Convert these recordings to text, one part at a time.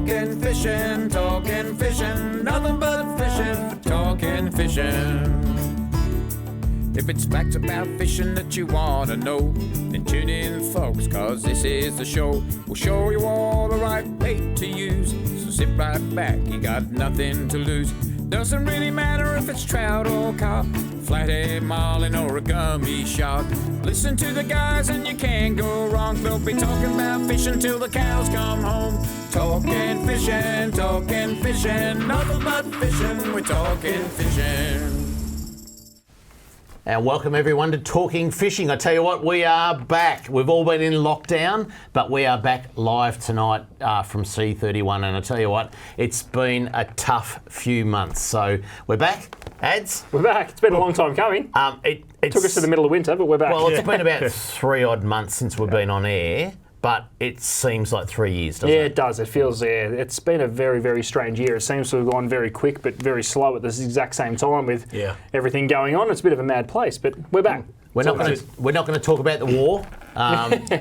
Talking fishing, nothing but fishing, talking fishing. If it's facts about fishing that you want to know, then tune in, folks, cause this is the show. We'll show you all the right bait to use, so sit right back, you got nothing to lose. Doesn't really matter if it's trout or carp, flathead, marlin or a gummy shark. Listen to the guys and you can't go wrong. They'll be talking about fishing till the cows come home. Talking fishing, nothing but fishing, we're talking fishing. And welcome everyone to Talking Fishing. I tell you what, we are back. We've all been in lockdown, but we are back live tonight from C31. And I tell you what, it's been a tough few months. So we're back. Ads? We're back. It's been a long time coming. It took us to the middle of winter, but we're back. Well, it's been about 3 odd months since we've been on air. But it seems like 3 years, doesn't it? Yeah, it does. It feels, it's been a very, very strange year. It seems to have gone very quick but very slow at this exact same time with everything going on. It's a bit of a mad place, but we're back. We're not going to talk about the war.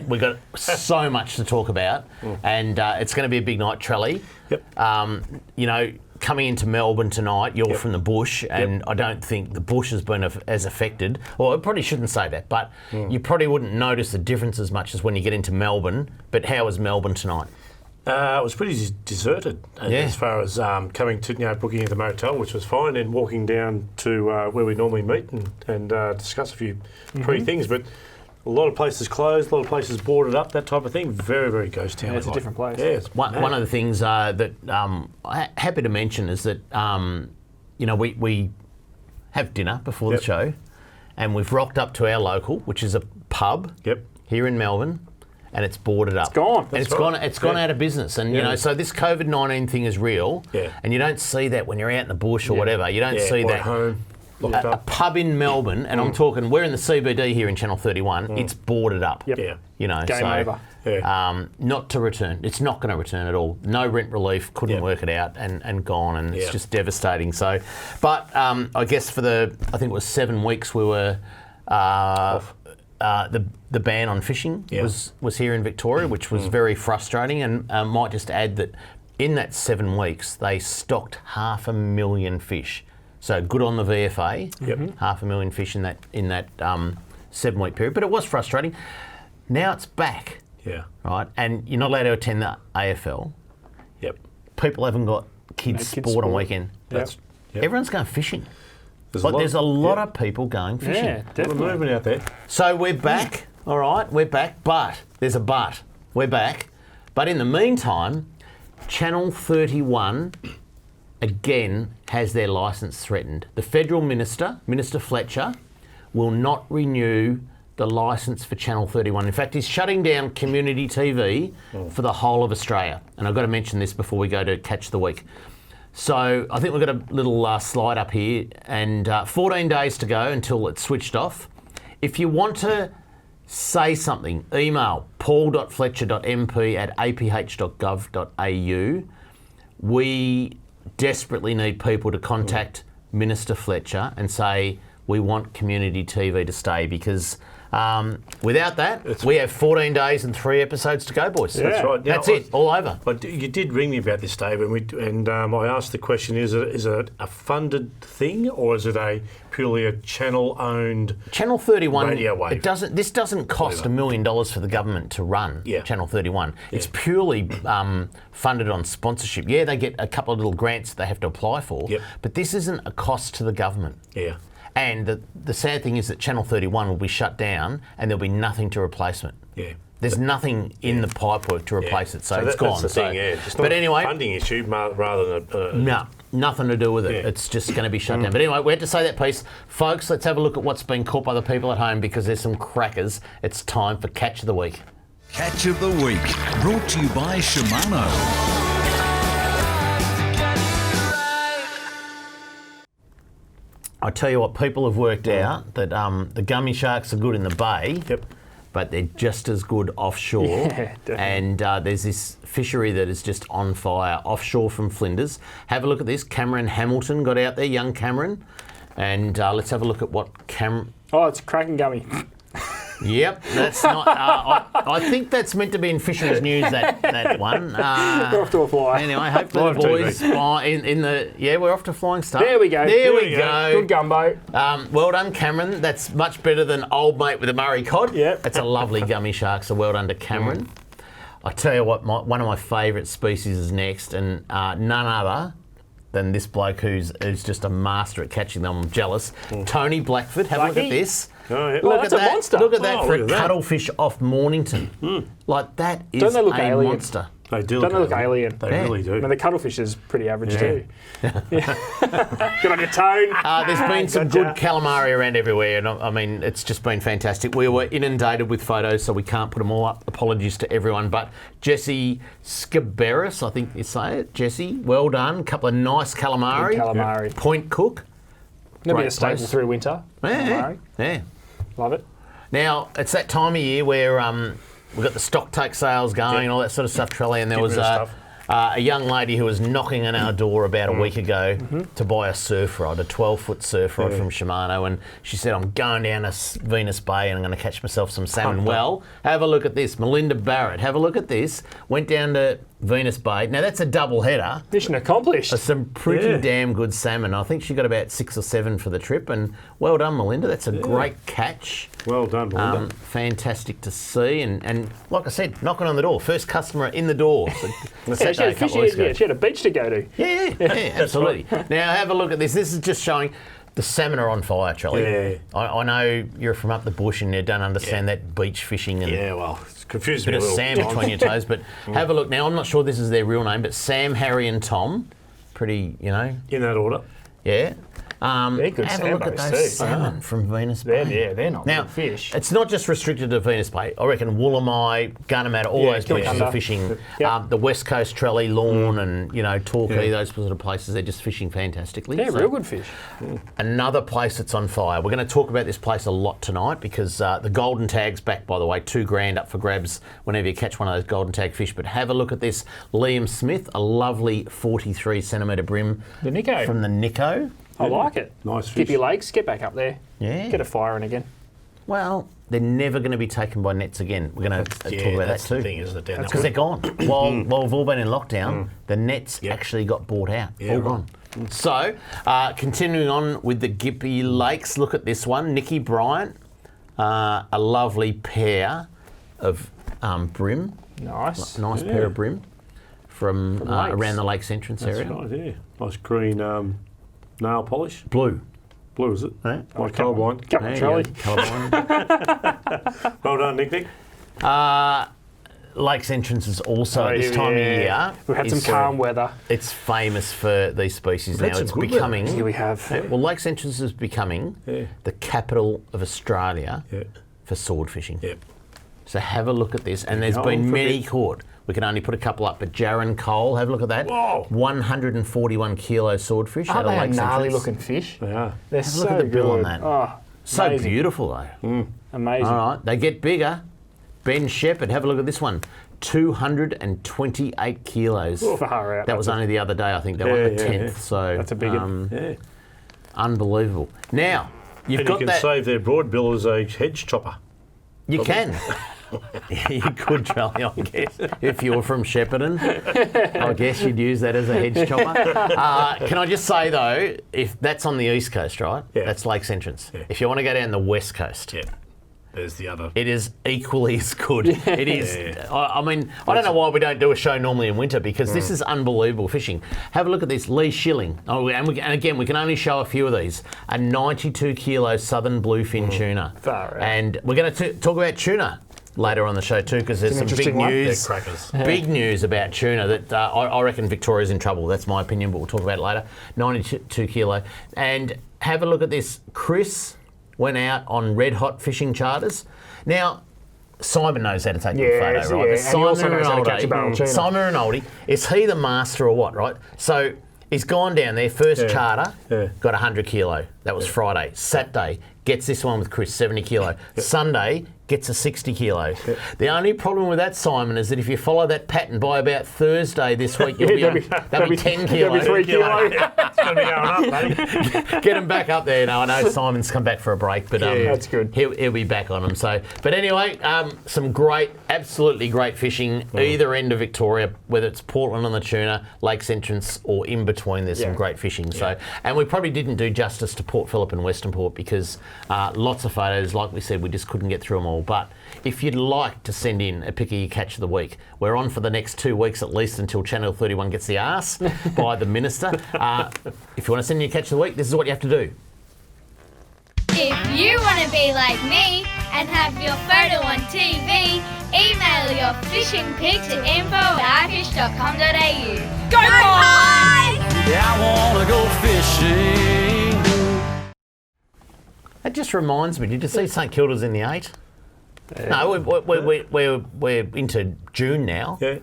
We've got so much to talk about, and it's going to be a big night, Trelly. Yep. Coming into Melbourne tonight, you're from the bush, and I don't think the bush has been as affected. Well, I probably shouldn't say that, but you probably wouldn't notice the difference as much as when you get into Melbourne. But how was Melbourne tonight? It was pretty deserted as far as coming to, booking at the motel, which was fine, and walking down to where we normally meet and discuss a few things. But a lot of places closed, a lot of places boarded up, that type of thing. Very, very ghost town. Yeah, it's a different place. Yeah, it's one of the things that I'm happy to mention is that, we have dinner before the show, and we've rocked up to our local, which is a pub here in Melbourne, and it's boarded up. It's gone. It's gone out of business. And, so this COVID-19 thing is real, and you don't see that when you're out in the bush or whatever. You don't see that. Home. A pub in Melbourne, and I'm talking, we're in the CBD here in Channel 31, it's boarded up. Yep. Game over. Not to return. It's not going to return at all. No rent relief, couldn't work it out, and gone, and it's just devastating. So, but I guess for I think it was 7 weeks we were, the ban on fishing was here in Victoria, which was very frustrating, and might just add that in that 7 weeks, they stocked 500,000 fish. So good on the VFA, 500,000 fish in that 7 week period. But it was frustrating. Now it's back, right? And you're not allowed to attend the AFL. People haven't got kids' sport on weekend. Everyone's going fishing. There's a lot of people going fishing. Yeah, definitely. We're moving out there. So we're back, all right, we're back. But there's a but. We're back. But in the meantime, Channel 31 again has their licence threatened. The federal minister, Minister Fletcher, will not renew the licence for Channel 31. In fact, he's shutting down community TV for the whole of Australia. And I've got to mention this before we go to Catch the Week. So I think we've got a little slide up here, and 14 days to go until it's switched off. If you want to say something, email paul.fletcher.mp@aph.gov.au. We desperately need people to contact Minister Fletcher and say we want community TV to stay, because without that, we have 14 days and 3 episodes to go, boys. That's right. Now, That's it, all over. But you did ring me about this, Dave, and I asked the question: is it a funded thing, or is it purely a channel-owned Channel 31? radio wave? This doesn't cost $1 million for the government to run Channel 31. It's purely funded on sponsorship. Yeah, they get a couple of little grants they have to apply for, but this isn't a cost to the government. And the sad thing is that Channel 31 will be shut down and there'll be nothing to replace it. There's nothing in the pipework to replace it, so it's gone. That's the thing, It's but anyway, a funding issue rather than no, nothing to do with it. It's just going to be shut down. But anyway, we had to say that piece. Folks, let's have a look at what's been caught by the people at home, because there's some crackers. It's time for Catch of the Week. Catch of the Week, brought to you by Shimano. I tell you what, people have worked out that the gummy sharks are good in the bay, but they're just as good offshore. And there's this fishery that is just on fire offshore from Flinders. Have a look at this. Cameron Hamilton got out there, young Cameron. And let's have a look at what Cameron... Oh, it's a cracking gummy. Yep, that's not. I think that's meant to be in Fisheries News. That one. We're off to a fly. Anyway, hopefully Live the boys TV. in the we're off to Flying Star. There we go. There we go. Good gumbo. Well done, Cameron. That's much better than old mate with a Murray cod. Yep. It's a lovely gummy shark. So well done to Cameron. I tell you what, one of my favourite species is next, and none other than this bloke who's just a master at catching them. I'm jealous. Tony Blackford. Have a look at this. Oh, yeah. Well, that's a monster. Look at that for a look at that. cuttlefish off Mornington. Like that is Don't they look a alien? monster. They do Don't they look alien? They Yeah. really do. I mean, the cuttlefish is pretty average too. Good on your tone. There's been some good calamari around everywhere, and I mean, it's just been fantastic. We were inundated with photos, so we can't put them all up. Apologies to everyone, but Jesse Scaberis, I think you say it. Jesse, well done. A couple of nice calamari. Good calamari. Point Cook. There'll be Great a staple place. through winter. Yeah, Calamari. yeah. Love it. Now, it's that time of year where we've got the stock take sales going and all that sort of stuff, Trelly, and there was rid of a young lady who was knocking on our door about a week ago to buy a surf rod, a 12-foot surf rod from Shimano, and she said, I'm going down to Venus Bay and I'm going to catch myself some salmon. Well, have a look at this. Melinda Barrett, have a look at this. Went down to Venus Bay. Now, that's a double header. Mission accomplished. Some pretty damn good salmon. I think she got about 6 or 7 for the trip, and well done, Melinda. That's a great catch. Well done, Melinda. Fantastic to see, and like I said, knocking on the door. First customer in the door. So Yeah, she had, she had a beach to go to. yeah, absolutely. Now have a look at this. This is just showing the salmon are on fire, Trelly. Yeah. I know you're from up the bush and you don't understand that beach fishing and Yeah, well, it's confused bit me a of little. sand between your toes. But have a look. Now I'm not sure this is their real name, but Sam, Harry, and Tom. Pretty, In that order. yeah. They're good have a look at sambos those too. salmon from Venus Bay. They're not Now, good fish. it's not just restricted to Venus Bay. I reckon Woolamai, Gunnamatta, all those places Kilcunda. are fishing. Yep. The West Coast, Trelly, Lawn, and Torquay, those sort of places, they're just fishing fantastically. They're So real good fish. another place that's on fire. We're going to talk about this place a lot tonight because the golden tag's back, by the way. $2,000 up for grabs whenever you catch one of those golden tag fish. But have a look at this. Liam Smith, a lovely 43 centimetre brim. The Nico. From the Nico. I like it. Nice fish. Skippy Lakes, get back up there. Yeah. Get a fire in again. Well, they're never going to be taken by nets again. We're going to talk about that that's too. the thing, isn't it? Down Because there? they're gone. While we've all been in lockdown, the nets actually got bought out. Yeah, all right. gone. So, continuing on with the Gippy Lakes, look at this one. Nikki Bryant, a lovely pair of brim. Nice. Nice pair of brim from lakes. around the lakes entrance That's area. right, yeah. Nice green nail polish. Blue. Blue, is it? Eh? Like colourblind. Come on, There you Trelly. go. Colourblind. Well done, Nick. Lakes entrance is also Oh, at this yeah, time of yeah. year. We've had some is, calm weather. It's famous for these species We've now. had It's some good becoming. Here we have. Well, Lakes entrance is becoming Yeah. the capital of Australia Yeah. for sword fishing. Yep. So have a look at this, and there's Oh, been for many big. caught. We can only put a couple up, but Jaron Cole, have a look at that. Whoa. 141 kilo swordfish out Aren't of they a Lakes gnarly entrance. looking fish? They are. They're Have a so look at the bill on good. that. Oh, So amazing. beautiful though. Amazing. All right, they get bigger. Ben Shepherd, have a look at this one. 228 kilos. Far out. That was only the other day, I think. They Yeah, won the yeah, 10th. yeah. So That's a big one. Yeah. Unbelievable. Now, you've And got you can that. save their broad bill as a hedge chopper. You can. You could, Charlie, I guess. If you were from Shepparton, I guess you'd use that as a hedge chopper. Can I just say, though, if that's on the east coast, right? Yeah. That's Lakes Entrance. Yeah. If you want to go down the west coast, Yeah. There's the other. it is equally as good. It is. Yeah. I mean, I don't know why we don't do a show normally in winter because this is unbelievable fishing. Have a look at this, Lee Schilling. Oh, and again, we can only show a few of these. A 92 kilo southern bluefin tuna. Far out. And we're going to talk about tuna later on the show too because there's It's some an big interesting one. news. They're crackers. Big news about tuna that I reckon Victoria's in trouble. That's my opinion, but we'll talk about it later. 92 kilo. And have a look at this. Chris went out on red hot fishing charters. Now, Simon knows how to take a Yeah, photo, so right? yeah, But and he also knows how to catch a barrel tuna. Simon Rinaldi, is he the master or what, right? So he's gone down there, first charter, Yeah. got 100 kilo. That was Friday. Saturday, gets this one with Chris, 70 kilo. Sunday, gets a 60 kilo. The only problem with that, Simon, is that if you follow that pattern by about Thursday this week, you'll that'll be 10 kilo. That'll be 3 kilo. It's going to be going up, buddy. Get him back up there. No, I know Simon's come back for a break, but that's good. He'll be back on them. So, but anyway, some absolutely great fishing either end of Victoria, whether it's Portland on the tuna, Lakes Entrance, or in between. There's some great fishing. So, and we probably didn't do justice to Port Phillip and Western Port because lots of photos, like we said, we just couldn't get through them all. But if you'd like to send in a pick of your catch of the week, we're on for the next 2 weeks at least until Channel 31 gets the arse by the minister. If you want to send in your catch of the week, this is what you have to do. If you want to be like me and have your photo on TV, email your fishing pic to info@ifish.com.au. Go boys! Yeah, I wanna go fishing. That just reminds me, did you see St Kilda's in the 8? No, we're into June now. Yeah.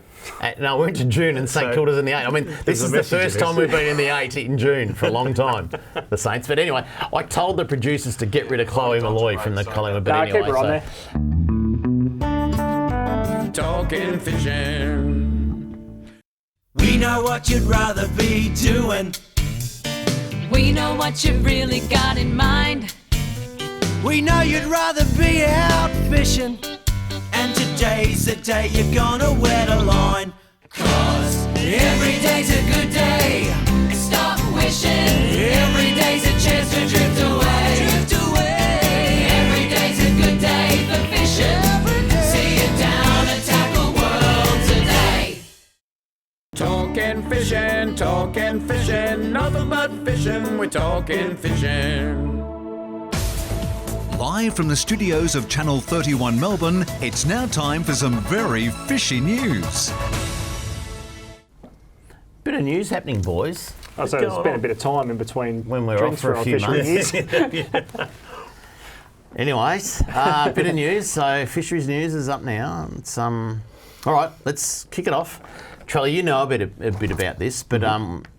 No, we're into June and St Kilda's in the 8. I mean, this is the first time we've been in the 8 in June for a long time, the Saints. But anyway, I told the producers to get rid of Chloe Malloy from the Collingwood. But anyway, keep her on there. Talking fishing. We know what you'd rather be doing. We know what you've really got in mind. We know you'd rather be out fishing. And today's the day you're gonna wet a line. 'Cause every day's a good day. Stop wishing. Every day's a chance to drift away. Drift away. Every day's a good day for fishing. See it down and tackle world today. Talking fishing, nothing but fishing. We're talking fishing. Live from the studios of Channel 31 Melbourne, it's now time for some very fishy news. bit of news happening, boys. Oh, so there's been a bit of time in between when we're off drinks for a few months. Anyways, bit of news. So fisheries news is up now. It's all right. Let's kick it off. Trelly, you know a bit about this, but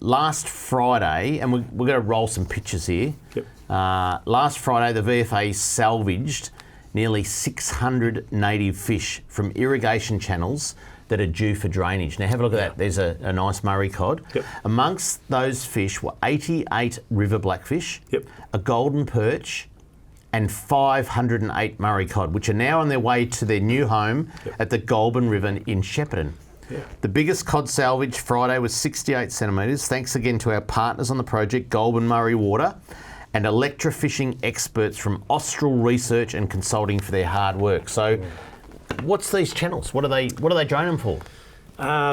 last Friday, and we're going to roll some pictures here. Yep. Last Friday, the VFA salvaged nearly 600 native fish from irrigation channels that are due for drainage. Now have a look at that. There's a nice Murray cod. Yep. Amongst those fish were 88 river blackfish, a golden perch, and 508 Murray cod, which are now on their way to their new home at the Goulburn River in Shepparton. Yeah. The biggest cod salvage Friday was 68 centimetres. Thanks again to our partners on the project, Goulburn Murray Water, and electrofishing experts from Austral Research and Consulting for their hard work. So, what's these channels? What are they draining for?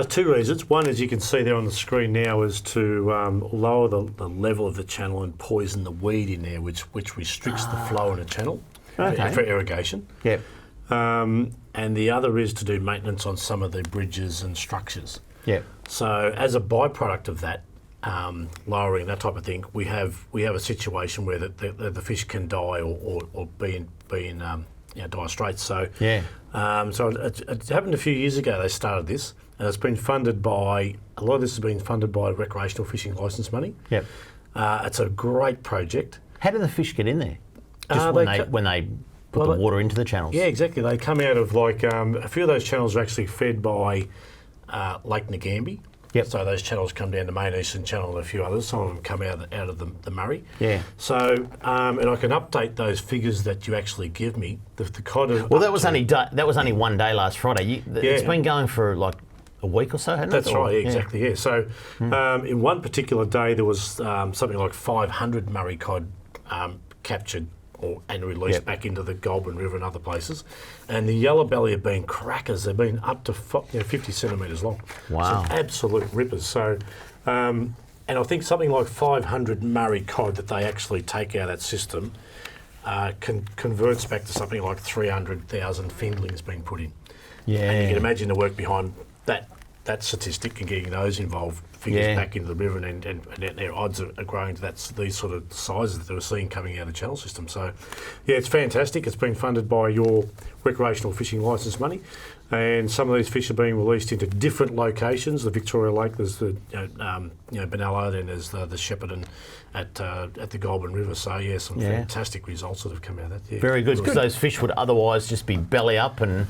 Two reasons. One, as you can see there on the screen now, is to lower the level of the channel and poison the weed in there, which restricts the flow in a channel for irrigation. Yep. And the other is to do maintenance on some of the bridges and structures. Yep. So as a byproduct of that, lowering that type of thing, we have a situation where the fish can die or be in dire straits. So so it happened a few years ago. They started this, and it's been funded by a lot of this has been funded by recreational fishing licence money. Yep. It's a great project. How do the fish get in there? Just when they put the water into the channels? Yeah, exactly. They come out of a few of those channels are actually fed by Lake Ngambie. Yep. So those channels come down to Main Eastern Channel and a few others. Some of them come out of the Murray. Yeah. So and I can update those figures that you actually give me. The cod. Well, that was only 1 day last Friday. It's been going for like a week or so, hasn't it? That's right. Exactly. Yeah. So in one particular day there was something like 500 Murray cod captured and released back into the Goulburn River and other places. And the yellow belly have been crackers. They've been up to 50 centimetres long. Wow. Some absolute rippers. So, and I think something like 500 Murray cod that they actually take out of that system converts back to something like 300,000 findlings being put in. Yeah. And you can imagine the work behind that that statistic and getting those involved figures back into the river, and their odds are growing to these sort of sizes that they were seeing coming out of the channel system. So, yeah, it's fantastic. It's been funded by your recreational fishing licence money, and some of these fish are being released into different locations. The Victoria Lake, there's the Benalla, then there's the Shepparton at the Goulburn River. So yeah, some fantastic results that have come out of that. Yeah. Very good, because those fish would otherwise just be belly up and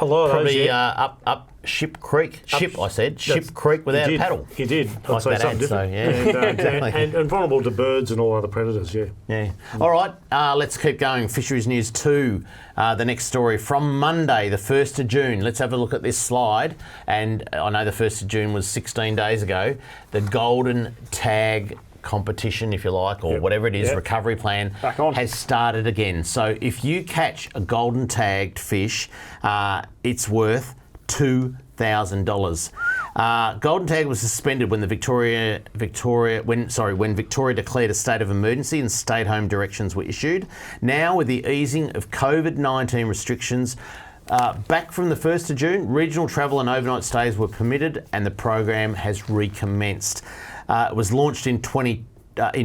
a lot of probably those, up Ship Creek. Ship Creek without a paddle. He did. Like that ad, so exactly. And vulnerable to birds and all other predators, Yeah. All right, let's keep going. Fisheries News 2, the next story from Monday, the 1st of June. Let's have a look at this slide. And I know the 1st of June was 16 days ago. The Golden Tag competition, if you like, or whatever it is, recovery plan has started again. So if you catch a golden tagged fish, it's worth $2,000. Golden tag was suspended when Victoria declared a state of emergency and stay-at-home directions were issued. Now, with the easing of COVID-19 restrictions, back from the 1st of June, regional travel and overnight stays were permitted, and the program has recommenced. It was launched in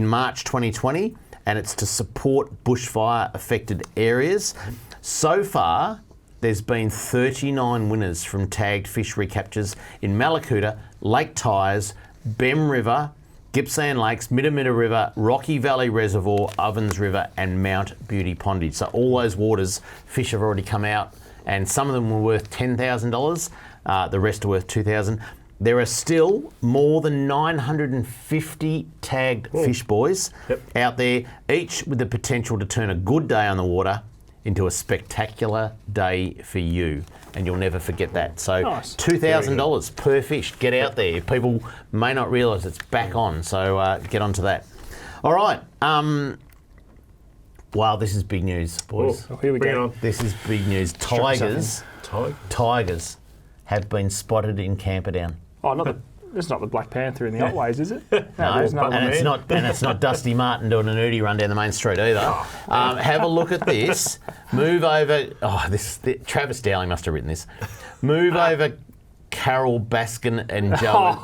March 2020, and it's to support bushfire-affected areas. So far, there's been 39 winners from tagged fish recaptures in Mallacoota, Lake Tyers, Bem River, Gippsland Lakes, Midamita River, Rocky Valley Reservoir, Ovens River, and Mount Beauty Pondage. So all those waters, fish have already come out, and some of them were worth $10,000. The rest are worth $2,000. There are still more than 950 tagged fish boys out there, each with the potential to turn a good day on the water into a spectacular day for you, and you'll never forget that. So $2,000 per fish. Get out there. People may not realise it's back on, so get onto that. All right. Wow, this is big news, boys. Oh, here we go. This is big news. Tigers have been spotted in Camperdown. Oh, it's not the Black Panther in the Otways, is it? No, it's not Dusty Martin doing an Udi run down the main street either. Have a look at this. Move over. Travis Dowling must have written this. Move over Carol Baskin and Joe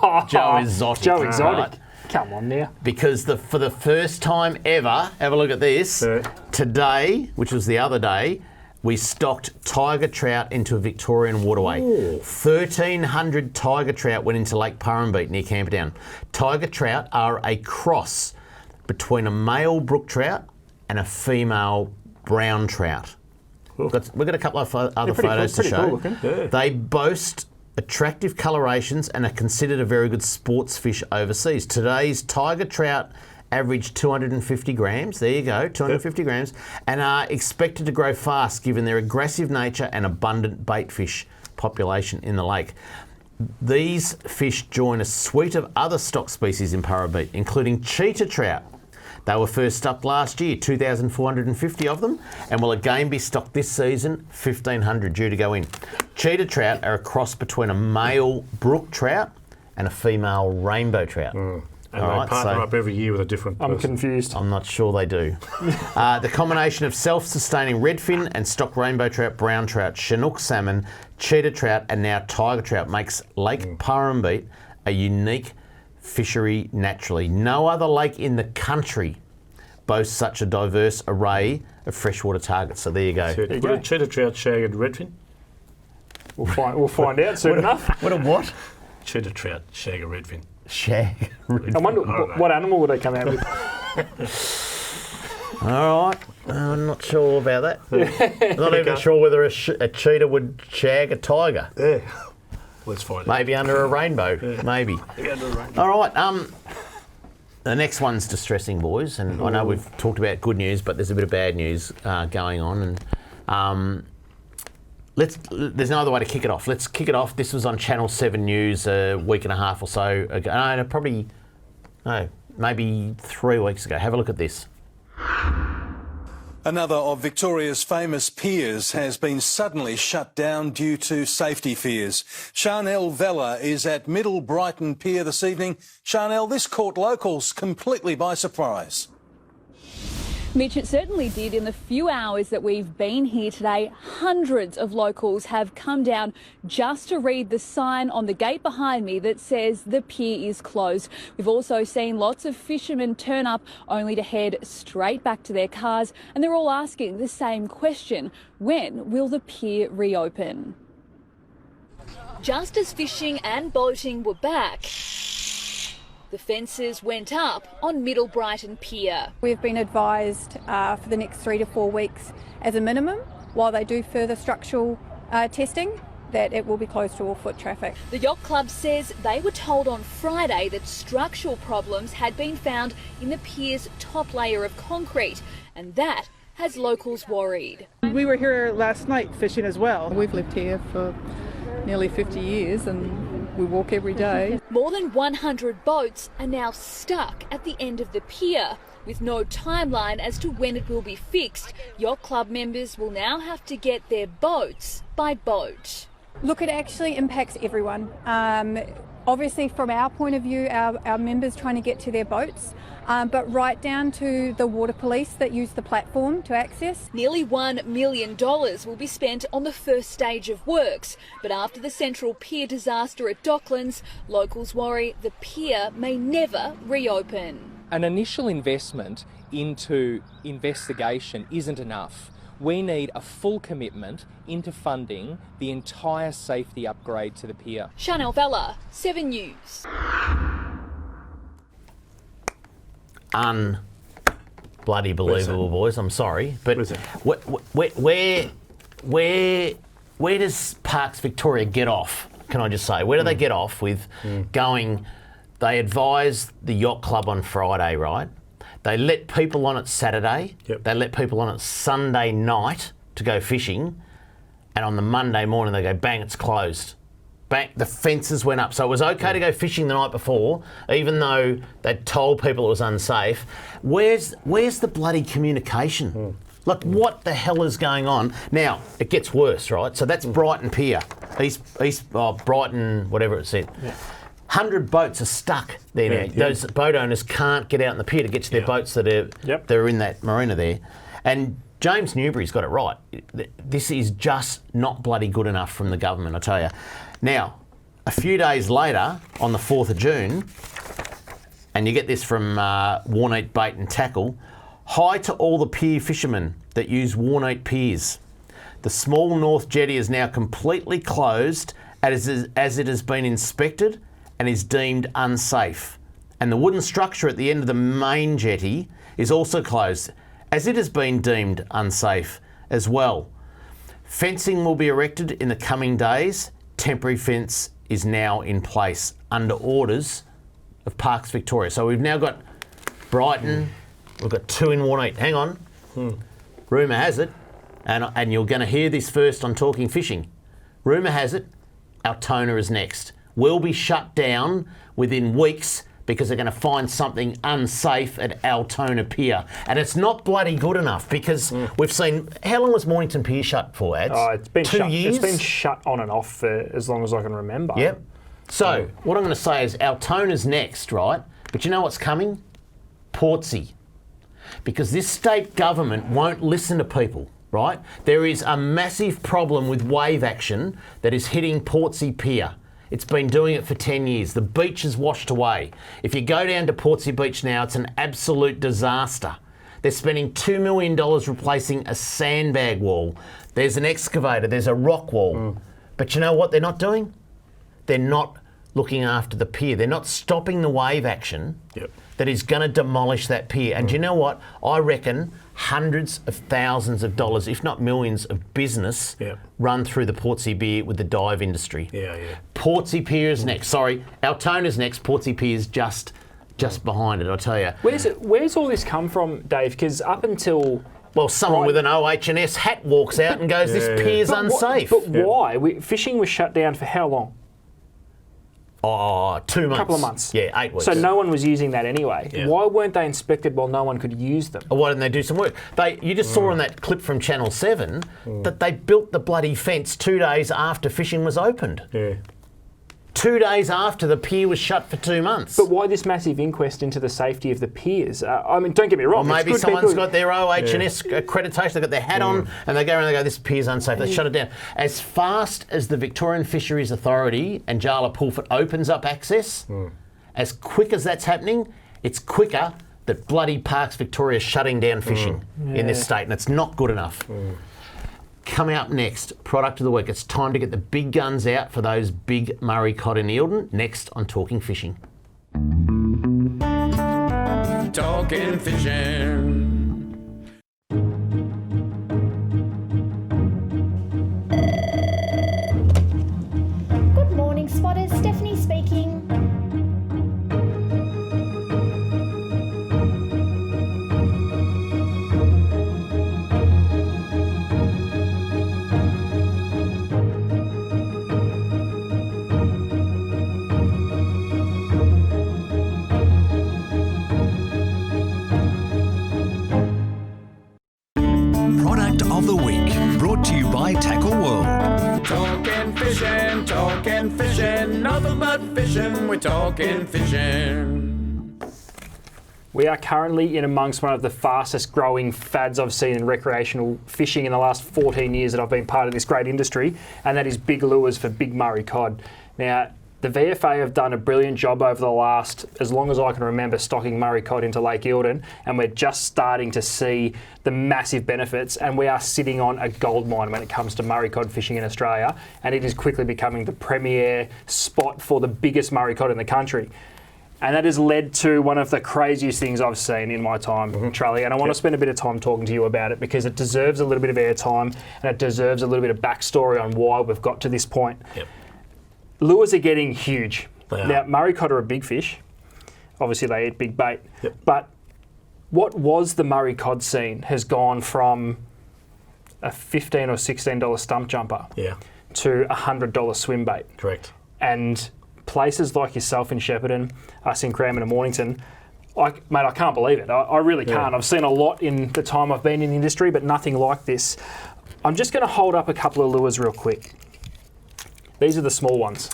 Exotic. Joe Exotic. Right? Come on now. Because for the first time ever, have a look at this. Today, which was the other day, we stocked tiger trout into a Victorian waterway. 1,300 tiger trout went into Lake Purrumbete near Camperdown. Tiger trout are a cross between a male brook trout and a female brown trout. We've got a couple of other photos to show. Cool. They boast attractive colorations and are considered a very good sports fish overseas. Today's tiger trout average 250 grams, there you go, 250 grams, and are expected to grow fast given their aggressive nature and abundant bait fish population in the lake. These fish join a suite of other stock species in Purrumbete, including cheetah trout. They were first stocked last year, 2,450 of them, and will again be stocked this season, 1,500 due to go in. Cheetah trout are a cross between a male brook trout and a female rainbow trout. And they partner up every year with a different person. I'm confused. I'm not sure they do. The combination of self-sustaining redfin and stock rainbow trout, brown trout, Chinook salmon, cheetah trout, and now tiger trout makes Lake Purrumbete a unique fishery naturally. No other lake in the country boasts such a diverse array of freshwater targets. So there you go. Would a cheetah trout shag a redfin? We'll find out soon enough. What a what? Cheetah trout shag a redfin. Shag. I wonder what animal would they come out with. All right, I'm not sure about that. Not even sure whether a cheetah would shag a tiger. Yeah, let's find it. Maybe under a rainbow, maybe. All right, the next one's distressing, boys, and I know we've talked about good news, but there's a bit of bad news going on, and there's no other way to kick it off. Let's kick it off. This was on Channel 7 News a week and a half or so ago. Maybe 3 weeks ago. Have a look at this. Another of Victoria's famous piers has been suddenly shut down due to safety fears. Charnel Vella is at Middle Brighton Pier this evening. Charnel, this caught locals completely by surprise. Mitch, it certainly did. In the few hours that we've been here today, hundreds of locals have come down just to read the sign on the gate behind me that says the pier is closed. We've also seen lots of fishermen turn up only to head straight back to their cars, and they're all asking the same question: when will the pier reopen? Just as fishing and boating were back, the fences went up on Middle Brighton Pier. We've been advised for the next 3 to 4 weeks as a minimum, while they do further structural testing, that it will be closed to all foot traffic. The Yacht Club says they were told on Friday that structural problems had been found in the pier's top layer of concrete, and that has locals worried. We were here last night fishing as well. We've lived here for nearly 50 years and we walk every day. More than 100 boats are now stuck at the end of the pier. With no timeline as to when it will be fixed, Yacht Club members will now have to get their boats by boat. Look, it actually impacts everyone. Obviously, from our point of view, our members trying to get to their boats, but right down to the water police that use the platform to access. Nearly $1 million will be spent on the first stage of works, but after the central pier disaster at Docklands, locals worry the pier may never reopen. An initial investment into investigation isn't enough. We need a full commitment into funding the entire safety upgrade to the pier. Chanel Vella, 7 News. Bloody believable, boys. I'm sorry, but where does Parks Victoria get off? Can I just say, where do they get off with going? They advised the Yacht Club on Friday, right? They let people on it Saturday. Yep. They let people on it Sunday night to go fishing, and on the Monday morning they go, bang, it's closed. Bang, the fences went up. So it was okay to go fishing the night before, even though they'd told people it was unsafe. Where's the bloody communication? Like, what the hell is going on? Now, it gets worse, right? So that's Brighton Pier, Brighton, whatever it said. Yeah. 100 boats are stuck there now. Those boat owners can't get out in the pier to get to their boats that are in that marina there. And James Newbury's got it right. This is just not bloody good enough from the government, I tell you. Now, a few days later, on the 4th of June, and you get this from Warneat Bait and Tackle, hi to all the pier fishermen that use Warneat piers. The small north jetty is now completely closed as it has been inspected and is deemed unsafe. And the wooden structure at the end of the main jetty is also closed, as it has been deemed unsafe as well. Fencing will be erected in the coming days. Temporary fence is now in place under orders of Parks Victoria. So we've now got Brighton, we've got 2 in Warneat. Hang on. Rumour has it, and you're going to hear this first on Talking Fishing. Rumour has it, Altona is next. Will be shut down within weeks because they're going to find something unsafe at Altona Pier. And it's not bloody good enough because we've seen... How long was Mornington Pier shut for, Ads? It's been 2 years? It's been shut on and off for as long as I can remember. Yep. So, what I'm going to say is Altona's next, right? But you know what's coming? Portsea. Because this state government won't listen to people, right? There is a massive problem with wave action that is hitting Portsea Pier. It's been doing it for 10 years. The beach is washed away. If you go down to Portsea Beach now, it's an absolute disaster. They're spending $2 million replacing a sandbag wall. There's an excavator, there's a rock wall. But you know what they're not doing? They're not looking after the pier. They're not stopping the wave action that is going to demolish that pier. And you know what? I reckon hundreds of thousands of dollars, if not millions, of business run through the Portsea Pier with the dive industry. Portsea Pier is next. Sorry, Altona's next. Portsea Pier is just behind it, I tell you. Where's all this come from, Dave? Because up until... Well, someone with an OH&S hat walks out and goes, this pier's unsafe. But why? Fishing was shut down for how long? 2 months. A couple of months. Yeah, 8 weeks. So no one was using that anyway. Why weren't they inspected while no one could use them? Or why didn't they do some work? You just saw on that clip from Channel 7 that they built the bloody fence 2 days after fishing was opened. 2 days after the pier was shut for 2 months. But why this massive inquest into the safety of the piers? I mean, don't get me wrong. Or maybe someone's got their OH&S accreditation, they've got their hat on, and they go around and they go, this pier's unsafe, they shut it down. As fast as the Victorian Fisheries Authority and Jala Pulford opens up access, as quick as that's happening, it's quicker that bloody Parks Victoria's shutting down fishing in this state, and it's not good enough. Coming up next, product of the week. It's time to get the big guns out for those big Murray cod in Eildon. Next on Talking Fishing. Talking fishing. Good morning, spotters. Stephanie speaking. Product of the week, brought to you by Tackle World. Talking fishing, nothing but fishing, we're talking fishing. We are currently in amongst one of the fastest growing fads I've seen in recreational fishing in the last 14 years that I've been part of this great industry, and that is big lures for big Murray cod. Now, the VFA have done a brilliant job over the last, as long as I can remember, stocking Murray cod into Lake Eildon, and we're just starting to see the massive benefits, and we are sitting on a gold mine when it comes to Murray cod fishing in Australia, and it is quickly becoming the premier spot for the biggest Murray cod in the country. And that has led to one of the craziest things I've seen in my time, Trelly, and I want to spend a bit of time talking to you about it because it deserves a little bit of airtime and it deserves a little bit of backstory on why we've got to this point. Lures are getting huge. Now, Murray cod are a big fish. Obviously, they eat big bait. But what was the Murray cod scene has gone from a $15 or $16 stump jumper to a $100 Swimbait. Correct. And places like yourself in Shepparton, us in Kramer and Mornington, mate, I can't believe it. I really can't. I've seen a lot in the time I've been in the industry, but nothing like this. I'm just going to hold up a couple of lures real quick. These are the small ones.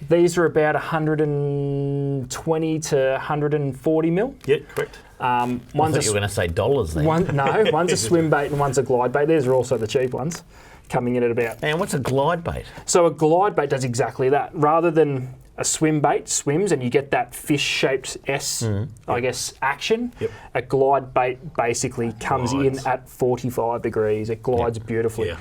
These are about 120 to 140 mil. Correct. I thought you were going to say dollars then. One's a swim bait and one's a glide bait. These are also the cheap ones, coming in at about. And what's a glide bait? So a glide bait does exactly that. Rather than a swim bait swims and you get that fish-shaped S, I guess, action, a glide bait basically comes in at 45 degrees. It glides beautifully.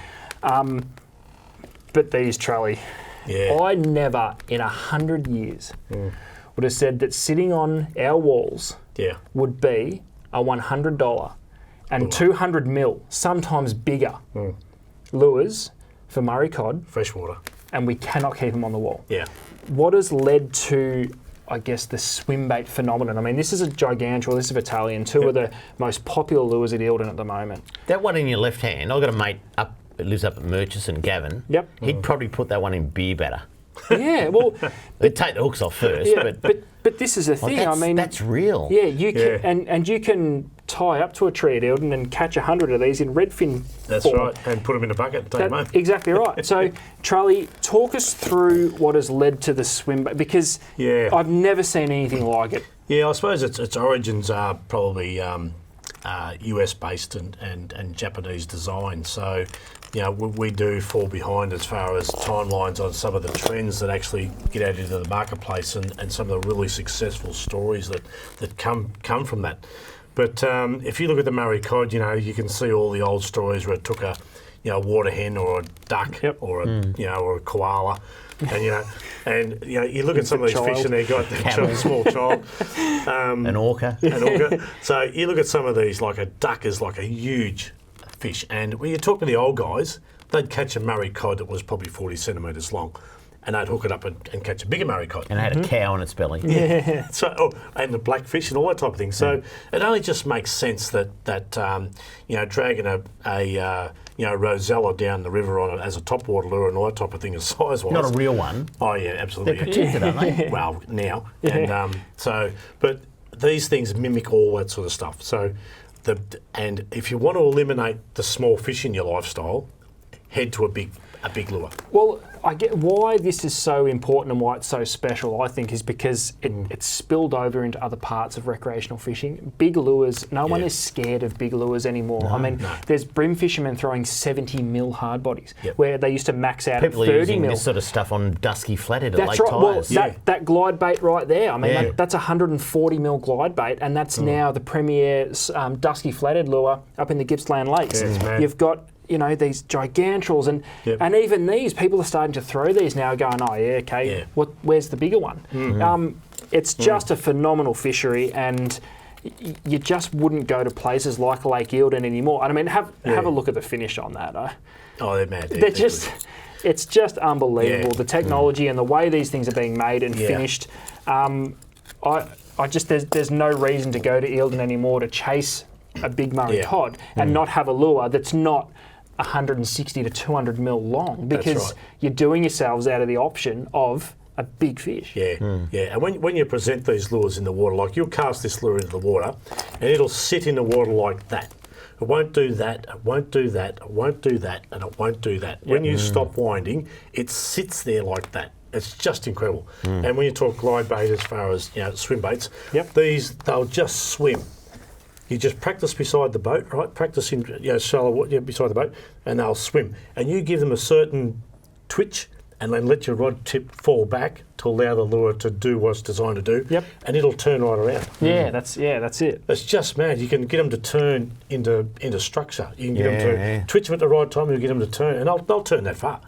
But these, Trelly, I never in 100 years would have said that sitting on our walls would be a $100 and 200 mil, sometimes bigger, lures for Murray cod. Freshwater. And we cannot keep them on the wall. What has led to, I guess, the Swimbait phenomenon? I mean, this is a Gigantual, this is Italian, two of the most popular lures at Eildon at the moment. That one in your left hand, I've got a mate up that lives up at Murchison, Gavin. He'd probably put that one in beer batter. Well, they'd take the hooks off first. But this is the thing. I mean, that's real. Yeah, you can, and you can tie up to a tree at Eildon and catch 100 of these in redfin. That's form. right, and put them in a bucket and take them home. Exactly right. So, Trelly, talk us through what has led to the swim, because I've never seen anything like it. I suppose its origins are probably US based and Japanese design. So, we do fall behind as far as timelines on some of the trends that actually get out into the marketplace and some of the really successful stories that come from that. But if you look at the Murray cod, you can see all the old stories where it took a water hen or a duck or a koala. And you look at some of these fish and they've got a small child. An orca. So you look at some of these, like a duck is like a huge fish. And when you talk to the old guys, they'd catch a Murray cod that was probably 40 centimetres long. And they'd hook it up and catch a bigger Murray cod. And it had a cow on its belly. So, and the blackfish and all that type of thing. So it only just makes sense that dragging a Rosella down the river on as a topwater lure and all that type of thing is size-wise. Not a real one. Oh yeah, absolutely. They're protected, aren't they? Well, now. And but these things mimic all that sort of stuff. So, and if you want to eliminate the small fish in your lifestyle, head to a big a big lure. Well, I get why this is so important and why it's so special, I think, is because it's spilled over into other parts of recreational fishing. Big lures, no one is scared of big lures anymore. There's brim fishermen throwing 70 mil hard bodies, where they used to max out People at are 30 using mil. this sort of stuff on dusky flathead at That's lake right. tyres. Well, that glide bait right there, that's 140 mil glide bait, and that's now the premier dusky flathead lure up in the Gippsland Lakes. You've got these gigantrals, and even these, people are starting to throw these now, going, where's the bigger one? It's just a phenomenal fishery, and you just wouldn't go to places like Lake Eildon anymore. And I mean, have a look at the finish on that. They're mad. They're just, it's just unbelievable, the technology and the way these things are being made and finished. There's no reason to go to Eildon anymore to chase a big Murray cod and not have a lure that's not 160 to 200 mil long, because you're doing yourselves out of the option of a big fish. And when you present these lures in the water, like you'll cast this lure into the water and it'll sit in the water like that. It won't do that, it won't do that, it won't do that, and it won't do that. When you stop winding, it sits there like that. It's just incredible. And when you talk glide bait as far as swim baits, these, they'll just swim. You just practice beside the boat, right? Practice in shallow water beside the boat, and they'll swim. And you give them a certain twitch, and then let your rod tip fall back to allow the lure to do what it's designed to do. And it'll turn right around. That's it. It's just mad. You can get them to turn into structure. You can get them to twitch them at the right time. You get them to turn, and they'll turn that far.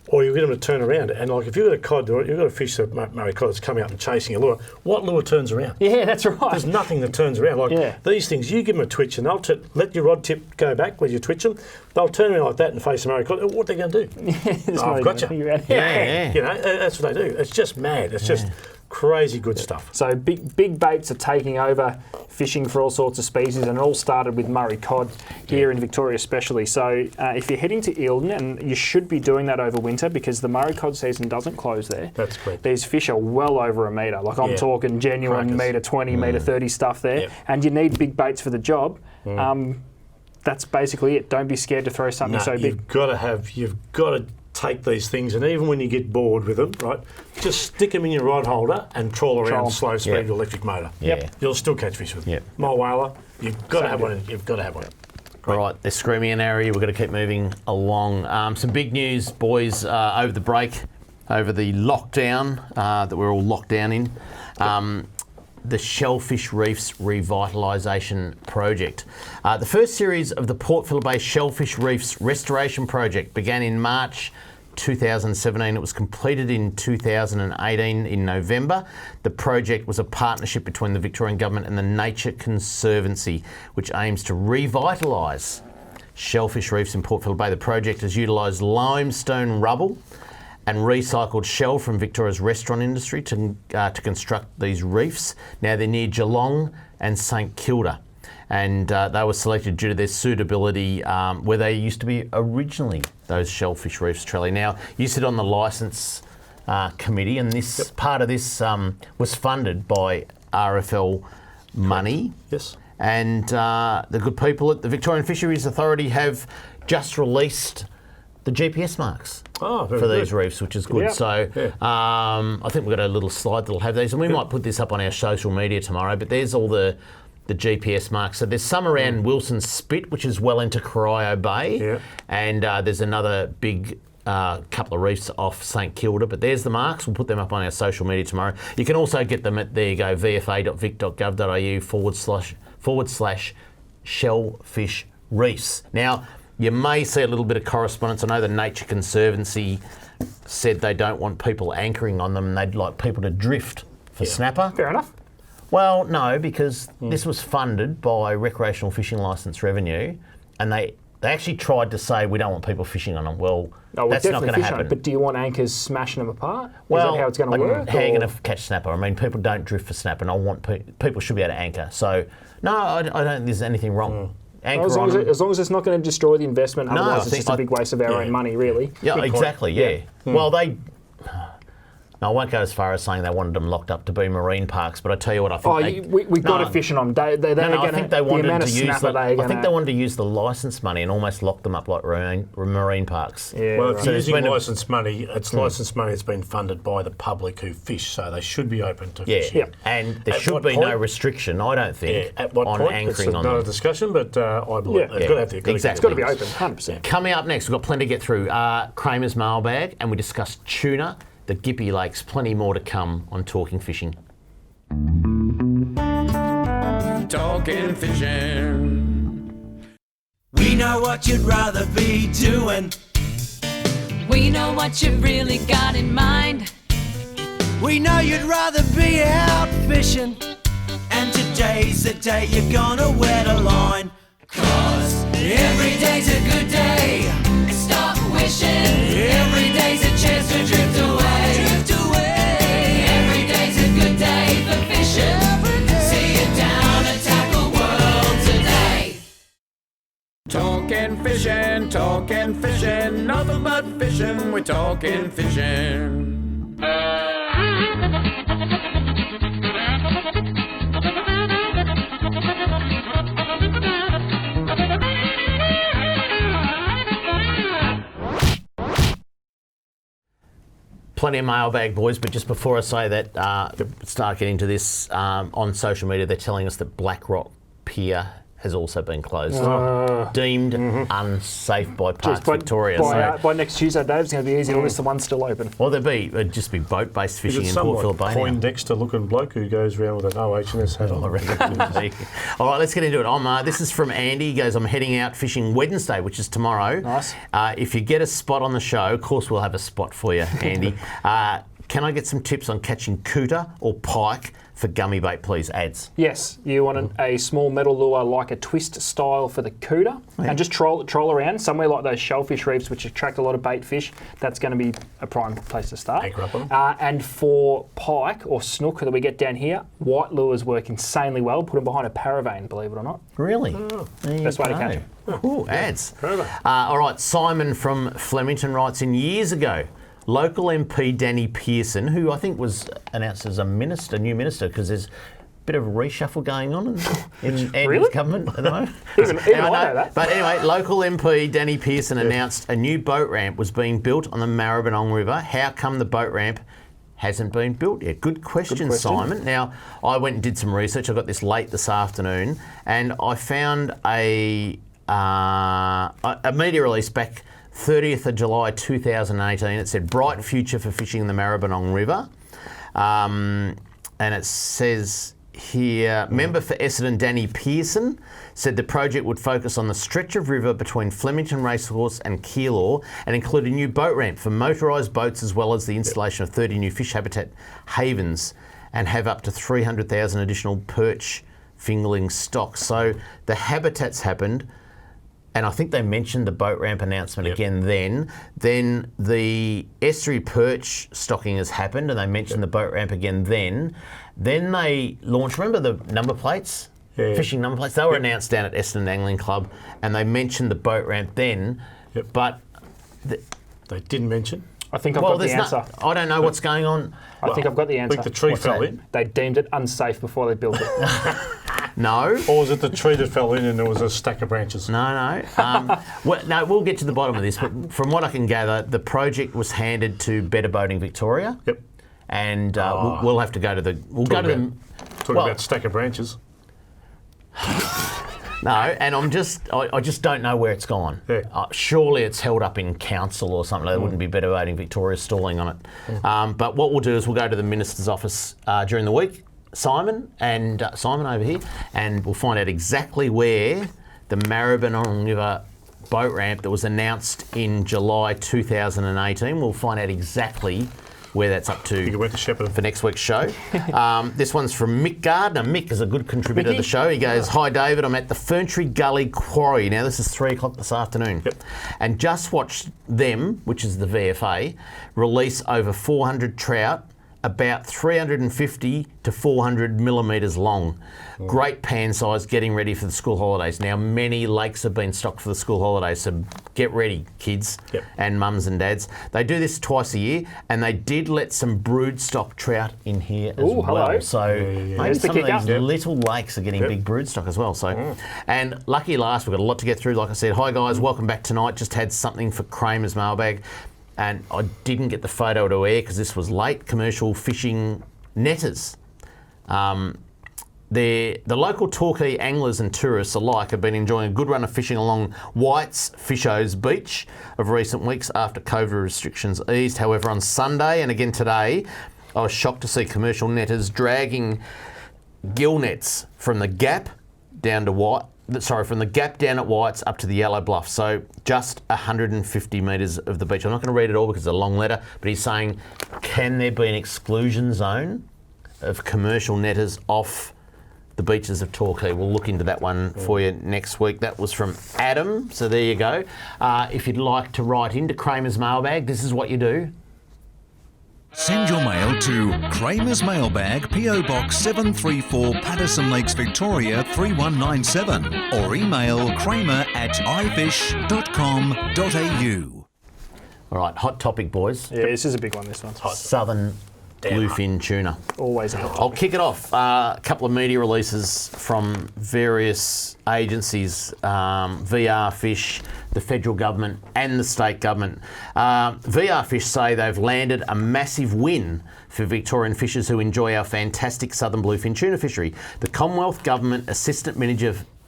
Or you get them to turn around. And like if you've got a cod, you've got a fish that Murray cod that's coming up and chasing a lure, what lure turns around? Yeah, that's right. There's nothing that turns around. Like these things, you give them a twitch and they'll let your rod tip go back when you twitch them. They'll turn around like that and face the Murray cod. What are they going to do? I've got you. That's what they do. It's just mad. It's just crazy good stuff. So big baits are taking over fishing for all sorts of species, and it all started with Murray cod here in Victoria especially. So if you're heading to Eildon, and you should be doing that over winter because the Murray cod season doesn't close there. That's correct. These fish are well over a metre. Like I'm talking genuine metre 20, metre 30 stuff there. And you need big baits for the job. That's basically it. Don't be scared to throw something so big. You've got to take these things, and even when you get bored with them, right, just stick them in your rod holder and trawl around slow speed with electric motor. You'll still catch fish with them. My whaler, you've got to have one. You've got to have one. All right, they're screaming an area. We're going to keep moving along. Some big news, boys, over the break, over the lockdown that we're all locked down in. The Shellfish Reefs Revitalisation Project. The first series of the Port Phillip Bay Shellfish Reefs Restoration Project began in March 2017. It was completed in 2018 in November. The project was a partnership between the Victorian Government and the Nature Conservancy, which aims to revitalise shellfish reefs in Port Phillip Bay. The project has utilised limestone rubble and recycled shell from Victoria's restaurant industry to construct these reefs. Now they're near Geelong and St Kilda, and they were selected due to their suitability where they used to be originally, those shellfish reefs, Trelly. Now you sit on the licence committee, and this part of this was funded by RFL money. And the good people at the Victorian Fisheries Authority have just released the GPS marks for these reefs, which is good. So I think we've got a little slide that'll have these, and we might put this up on our social media tomorrow, but there's all the GPS marks. So there's some around Wilson's Spit, which is well into Corio Bay, and there's another big couple of reefs off St Kilda, but there's the marks. We'll put them up on our social media tomorrow. You can also get them at, there you go, vfa.vic.gov.au// shellfish reefs. Now, you may see a little bit of correspondence. I know the Nature Conservancy said they don't want people anchoring on them, and they'd like people to drift for snapper. Fair enough. Well, no, because this was funded by recreational fishing licence revenue, and they actually tried to say we don't want people fishing on them. Well, that's not going to happen. But do you want anchors smashing them apart? Well, is that how it's going to work? How are you going to catch snapper? I mean, people don't drift for snapper, and I want people should be able to anchor. So, no, I don't think there's anything wrong. As long as it's not going to destroy the investment, otherwise it's just a big waste of our own money, really. Yeah, exactly, Well, I won't go as far as saying they wanted them locked up to be marine parks, but I tell you what, I think we got to fish on them. I think they wanted to use they wanted to use the licence money and almost lock them up like marine parks. Yeah, well, if you're using licence money, it's licence money that's been funded by the public who fish, so they should be open to fishing. Yeah, and there should be no restriction, I don't think, at what on point? anchoring it's on not them. a discussion, but I believe they've got to have the exactly. It's got to be open, 100%. Coming up next, we've got plenty to get through. Kramer's mailbag, and we discuss tuna, the Gippy Lakes, plenty more to come on Talking Fishing. Talking fishing. We know what you'd rather be doing. We know what you really got in mind. We know you'd rather be out fishing. And today's the day you're gonna wet a line. 'Cause every day's a good day. Stop wishing. Every day's a chance to drift away. Drift away. Every day's a good day for fishing. See it down and tackle world today. Talking fishing, nothing but fishing. We're talking fishing. Plenty of mailbag, boys, but just before I say that, start getting to this, on social media, they're telling us that Black Rock Pier has also been closed. Deemed unsafe by Parks Victoria. By next Tuesday, Dave, it's going to be easy to list the ones still open. Well, it'd just be boat-based fishing in Port Phillip Bay. Poindexter-looking bloke who goes around with an OH&S hat on. All right, let's get into it. This is from Andy. He goes, I'm heading out fishing Wednesday, which is tomorrow. Nice. If you get a spot on the show, of course we'll have a spot for you, Andy. Can I get some tips on catching cooter or pike for gummy bait, please? Ads. Yes, you want a small metal lure like a twist style for the cooter, and just troll around somewhere like those shellfish reefs, which attract a lot of bait fish. That's going to be a prime place to start. Anchor up on them. And for pike or snook that we get down here, white lures work insanely well. Put them behind a paravein, believe it or not. Really? Best way to catch them. Ooh, ads. All right, Simon from Flemington writes in, years ago, local MP Danny Pearson, who I think was announced as a new minister, because there's a bit of a reshuffle going on in Andrew's government at the moment. Even I know that. But anyway, local MP Danny Pearson announced a new boat ramp was being built on the Maribyrnong River. How come the boat ramp hasn't been built yet? Good question, Simon. Now, I went and did some research. I got this late this afternoon, and I found a media release back 30th of July 2018. It said, bright future for fishing in the Maribyrnong River. And it says here, member for Essendon Danny Pearson said the project would focus on the stretch of river between Flemington Racehorse and Keilor and include a new boat ramp for motorised boats, as well as the installation of 30 new fish habitat havens, and have up to 300,000 additional perch fingerling stock. So the habitats happened, and I think they mentioned the boat ramp announcement again then. Then the estuary perch stocking has happened, and they mentioned the boat ramp again then. Then they launched, remember the number plates? Fishing number plates? They were announced down at Essendon Angling Club, and they mentioned the boat ramp then, but... They didn't mention? I think I've got the answer. I don't know what's going on. I think I've got the answer. I think the tree fell in. They deemed it unsafe before they built it. No. Or was it the tree that fell in and there was a stack of branches? No. We'll get to the bottom of this, but from what I can gather, the project was handed to Better Boating Victoria. Yep. And we'll have to go to the... Talking about stack of branches. No, and I just don't know where it's gone. Surely it's held up in council or something. There wouldn't be Better Boating Victoria stalling on it. But what we'll do is we'll go to the Minister's office during the week, Simon over here, and we'll find out exactly where the Maribyrnong River boat ramp that was announced in July 2018, we'll find out exactly where that's up to for next week's show. This one's from Mick Gardner. Mick is a good contributor to the show. He goes, hi David, I'm at the Ferntree Gully Quarry. Now this is 3 o'clock this afternoon. And just watched them, which is the VFA, release over 400 trout, about 350 to 400 millimetres long. Great pan size, getting ready for the school holidays. Now many lakes have been stocked for the school holidays, so get ready, kids and mums and dads. They do this twice a year, and they did let some broodstock trout in here as well. Hello. So maybe some of these little lakes are getting big broodstock as well. So, and lucky last, we've got a lot to get through. Like I said, hi guys, welcome back tonight. Just had something for Kramer's mailbag, and I didn't get the photo to air because this was late. Commercial fishing netters. The local Torquay anglers and tourists alike have been enjoying a good run of fishing along White's Fisho's beach of recent weeks after COVID restrictions eased. However, on Sunday and again today, I was shocked to see commercial netters dragging gill nets from the gap down at White's up to the Yellow Bluff. So just 150 metres of the beach. I'm not going to read it all because it's a long letter, but he's saying, can there be an exclusion zone of commercial netters off the beaches of Torquay? We'll look into that one for you next week. That was from Adam, so there you go. If you'd like to write into Kramer's mailbag, this is what you do. Send your mail to Kramer's Mailbag, PO Box 734, Patterson Lakes, Victoria 3197, or email kramer@ifish.com.au. All right, hot topic, boys. Yeah, this is a big one, this one. Southern bluefin tuna. Always a hot topic. I'll kick it off. A couple of media releases from various agencies, VR Fish, the federal government and the state government. VR Fish say they've landed a massive win for Victorian fishers who enjoy our fantastic southern bluefin tuna fishery. The Commonwealth Government Assistant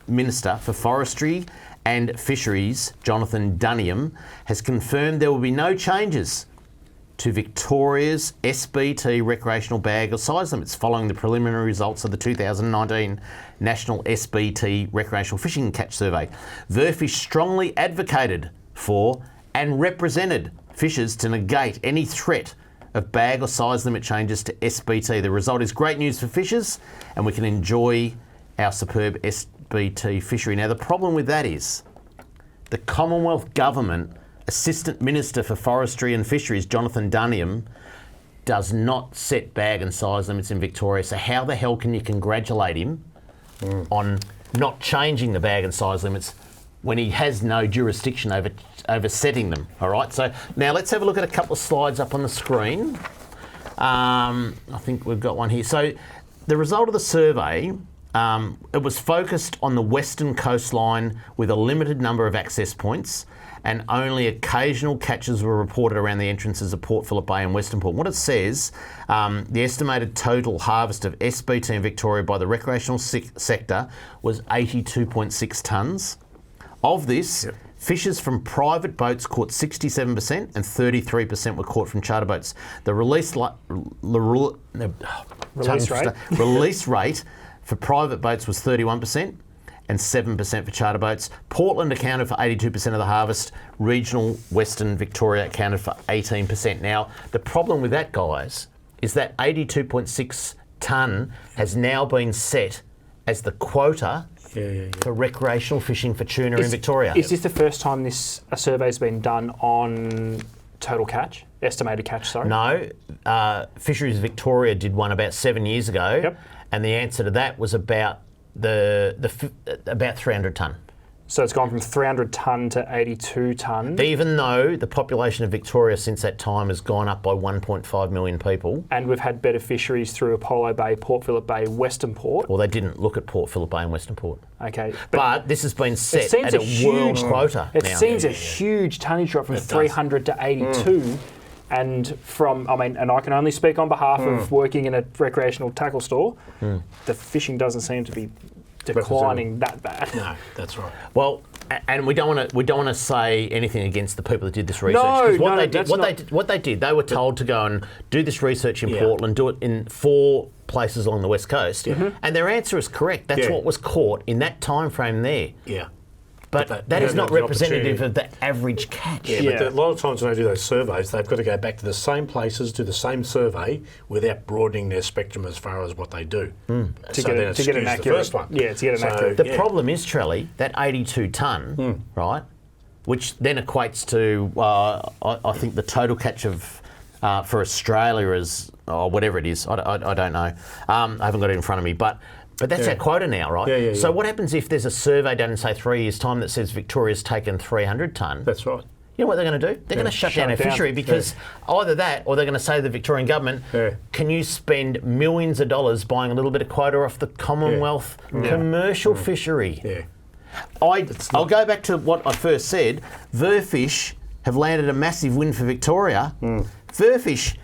Minister for Forestry and Fisheries, Jonathan Dunniam, has confirmed there will be no changes to Victoria's SBT recreational bag or size limits following the preliminary results of the 2019 National SBT Recreational Fishing Catch Survey. Verfish strongly advocated for and represented fishers to negate any threat of bag or size limit changes to SBT. The result is great news for fishers, and we can enjoy our superb SBT fishery. Now, the problem with that is the Commonwealth Government Assistant Minister for Forestry and Fisheries, Jonathan Dunniam, does not set bag and size limits in Victoria. So how the hell can you congratulate him on not changing the bag and size limits when he has no jurisdiction over setting them? All right, so now let's have a look at a couple of slides up on the screen. I think we've got one here. So the result of the survey, it was focused on the western coastline with a limited number of access points, and only occasional catches were reported around the entrances of Port Phillip Bay and Western Port. What it says, the estimated total harvest of SBT in Victoria by the recreational sector was 82.6 tonnes. Of this, fishers from private boats caught 67% and 33% were caught from charter boats. The release rate for private boats was 31%. And 7% for charter boats. Portland accounted for 82% of the harvest. Regional Western Victoria accounted for 18%. Now, the problem with that, guys, is that 82.6 tonne has now been set as the quota for recreational fishing for tuna in Victoria. Is this the first time a survey's been done on total catch? Estimated catch, sorry? No. Fisheries Victoria did one about 7 years ago, and the answer to that was about about 300 tonne. So it's gone from 300 tonne to 82 tonne. Even though the population of Victoria since that time has gone up by 1.5 million people. And we've had better fisheries through Apollo Bay, Port Phillip Bay, Western Port. Well, they didn't look at Port Phillip Bay and Western Port. Okay. But this has been set at a world quota. It seems a huge tonnage drop from 300 to 82. And and I can only speak on behalf of working in a recreational tackle store, the fishing doesn't seem to be declining that bad. No, that's right. Well, and we don't want to say anything against the people that did this research. What they did, they were told to go and do this research in Portland, do it in 4 places along the west coast, and their answer is correct. That's what was caught in that time frame there. Yeah. But that is not representative of the average catch. But a lot of times when they do those surveys, they've got to go back to the same places, do the same survey, without broadening their spectrum as far as what they do. To get an accurate first one. Yeah, to get an accurate. The problem is, Trelly, that 82 tonne, right, which then equates to, I think, the total catch of for Australia is, whatever it is, I don't know. I haven't got it in front of me, but But that's our quota now, right? Yeah. So what happens if there's a survey done in, say, 3 years' time that says Victoria's taken 300 tonne? That's right. You know what they're going to do? They're going to shut down our fishery because either that or they're going to say to the Victorian government, can you spend millions of dollars buying a little bit of quota off the Commonwealth commercial fishery? Yeah. I'll go back to what I first said. Verfish have landed a massive win for Victoria. Verfish,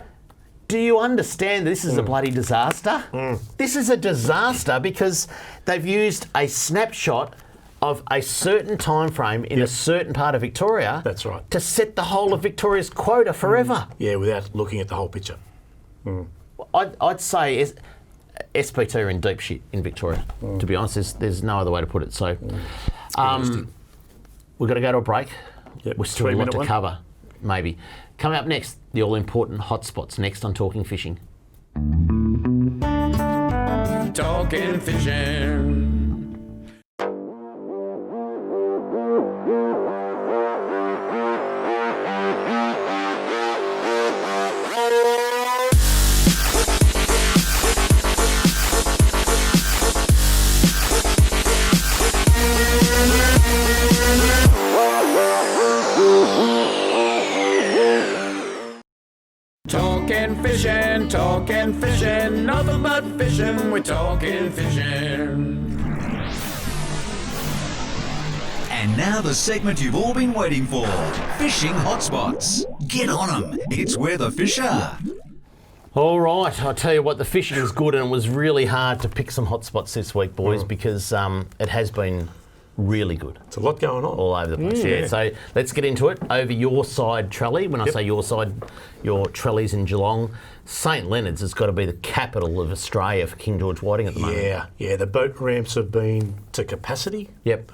do you understand this is a bloody disaster? This is a disaster because they've used a snapshot of a certain time frame in a certain part of Victoria. That's right. To set the whole of Victoria's quota forever. Yeah, without looking at the whole picture. I'd say SPT are in deep shit in Victoria. To be honest, there's no other way to put it. So, we've got to go to a break. Yep. We've still got a lot to cover, maybe. Coming up next, the all-important hotspots. Next on Talking Fishing. Talking Fishing. Talking fishing, nothing but fishing, we're talking fishing. And now the segment you've all been waiting for, Fishing Hotspots. Get on 'em, it's where the fish are. All right, I'll tell you what, the fishing is good and it was really hard to pick some hotspots this week, boys, because it has been really good. It's a lot going on. All over the place, yeah. So let's get into it. Over your side, Trelly. When I say your side, your Trelly's in Geelong. St Leonard's has got to be the capital of Australia for King George whiting at the moment. Yeah. The boat ramps have been to capacity. Yep.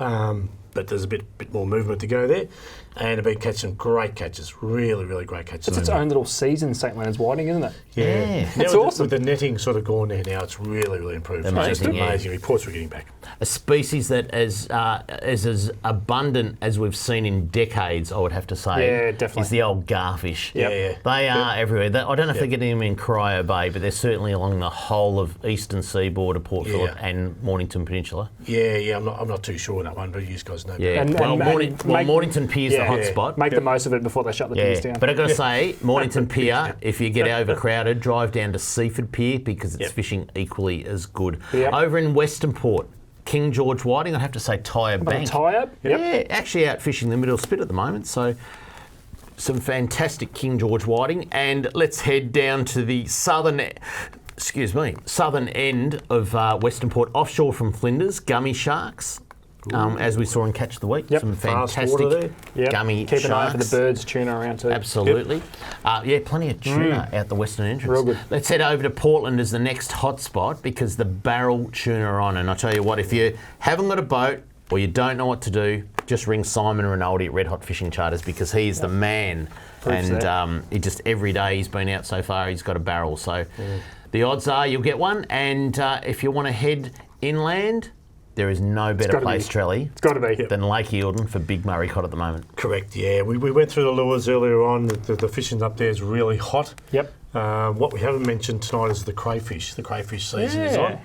But there's a bit more movement to go there. And they've been catching great catches, really, really great catches. It's its own little season, St Leonard's whiting, isn't it? Yeah. It's awesome. With the netting sort of gone there now, it's really, really improved. It's just amazing reports we're getting back. A species that is as abundant as we've seen in decades, I would have to say. Yeah, definitely. Is the old garfish. Yep. They are everywhere. I don't know if they're getting them in Cryo Bay, but they're certainly along the whole of eastern seaboard of Port Phillip and Mornington Peninsula. Yeah. I'm not too sure on that one, but you guys know. Yeah. Mornington Pier's the hotspot. Make the most of it before they shut the piers down. But I've got to say, Mornington Pier, if you get overcrowded, drive down to Seaford Pier because it's fishing equally as good. Yep. Over in Western Port, King George whiting, I'd have to say Tyre Bank. Tyre? Yep. Yeah, actually out fishing the middle spit at the moment. So some fantastic King George whiting. And let's head down to the southern end of Western Port, offshore from Flinders, gummy sharks. As we saw in Catch the Week, some fantastic gummy Keep sharks. an eye for the birds, tuna around too. Absolutely. Plenty of tuna out the western entrance. Real good. Let's head over to Portland as the next hotspot because the barrel tuna are on. And I tell you what, if you haven't got a boat or you don't know what to do, just ring Simon Rinaldi at Red Hot Fishing Charters because he is the man. He just every day he's been out so far, he's got a barrel. So the odds are you'll get one. And if you want to head inland, there is no better place, Trelly, than Lake Eildon for big Murray cod at the moment. Correct, yeah. We went through the lures earlier on. The fishing up there is really hot. Yep. What we haven't mentioned tonight is the crayfish. The crayfish season is on.